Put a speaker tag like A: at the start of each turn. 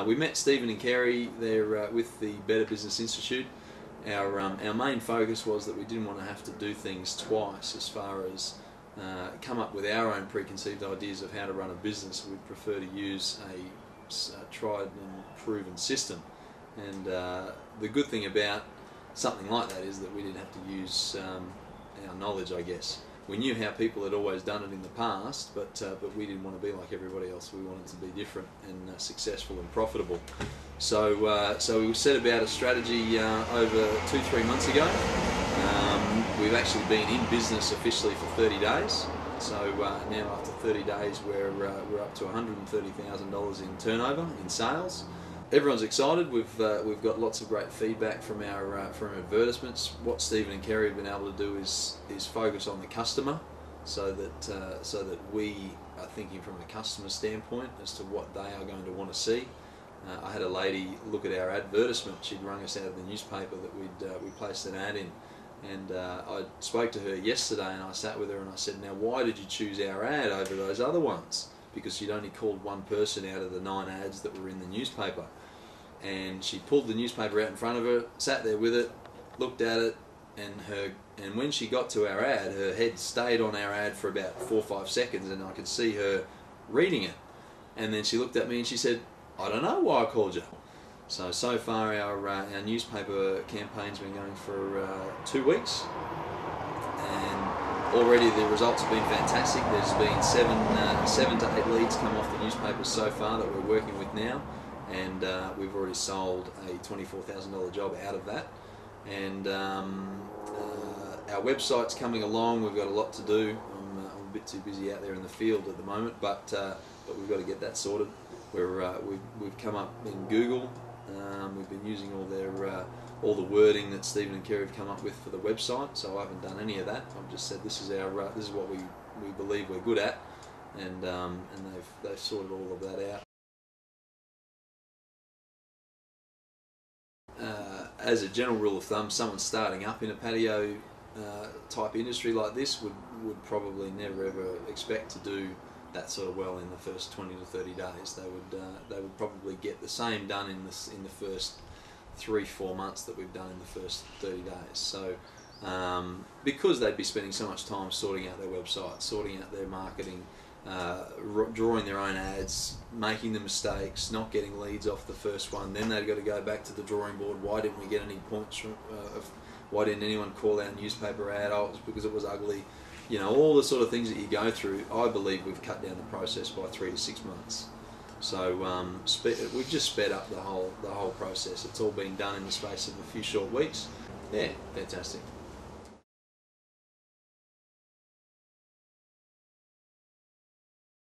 A: We met Stephen and Kerrie there with the Better Business Institute. Our main focus was that we didn't want to have to do things twice as far as come up with our own preconceived ideas of how to run a business. We'd prefer to use a tried and proven system. And the good thing about something like that is that we didn't have to use our knowledge, I guess. We knew how people had always done it in the past, but we didn't want to be like everybody else. We wanted to be different and successful and profitable. So we set about a strategy over 2-3 months ago. We've actually been in business officially for 30 days. So now after 30 days we're up to $130,000 in turnover, in sales. Everyone's excited. We've got lots of great feedback from our advertisements. What Stephen and Kerrie have been able to do is focus on the customer, so that we are thinking from a customer standpoint as to what they are going to want to see. I had a lady look at our advertisement. She'd rung us out of the newspaper that we placed an ad in, and I spoke to her yesterday, and I sat with her and I said, "Now, why did you choose our ad over those other ones?" Because she'd only called one person out of the 9 ads that were in the newspaper. And she pulled the newspaper out in front of her, sat there with it, looked at it, and when she got to our ad, her head stayed on our ad for about 4 or 5 seconds, and I could see her reading it. And then she looked at me and she said, "I don't know why I called you." So far our newspaper campaign's been going for 2 weeks, and already the results have been fantastic. There's been 7 to 8 leads come off the newspapers so far that we're working with now. And we've already sold a $24,000 job out of that. And our website's coming along. We've got a lot to do. I'm a bit too busy out there in the field at the moment, but we've got to get that sorted. We've come up in Google. We've been using all the wording that Stephen and Kerrie have come up with for the website. So I haven't done any of that. I've just said this is what we believe we're good at, and they've sorted all of that out. As a general rule of thumb, someone starting up in a patio type industry like this would probably never ever expect to do that sort of well in the first 20 to 30 days. They would probably get the same done in the first 3-4 months that we've done in the first 30 days. So because they'd be spending so much time sorting out their website, sorting out their marketing, drawing their own ads, making the mistakes, not getting leads off the first one, then they've got to go back to the drawing board. Why didn't we get any points from, why didn't anyone call our newspaper ad? Oh, it was because it was ugly. You know, all the sort of things that you go through. I believe we've cut down the process by 3 to 6 months. So we've just sped up the whole process. It's all been done in the space of a few short weeks. Yeah, fantastic.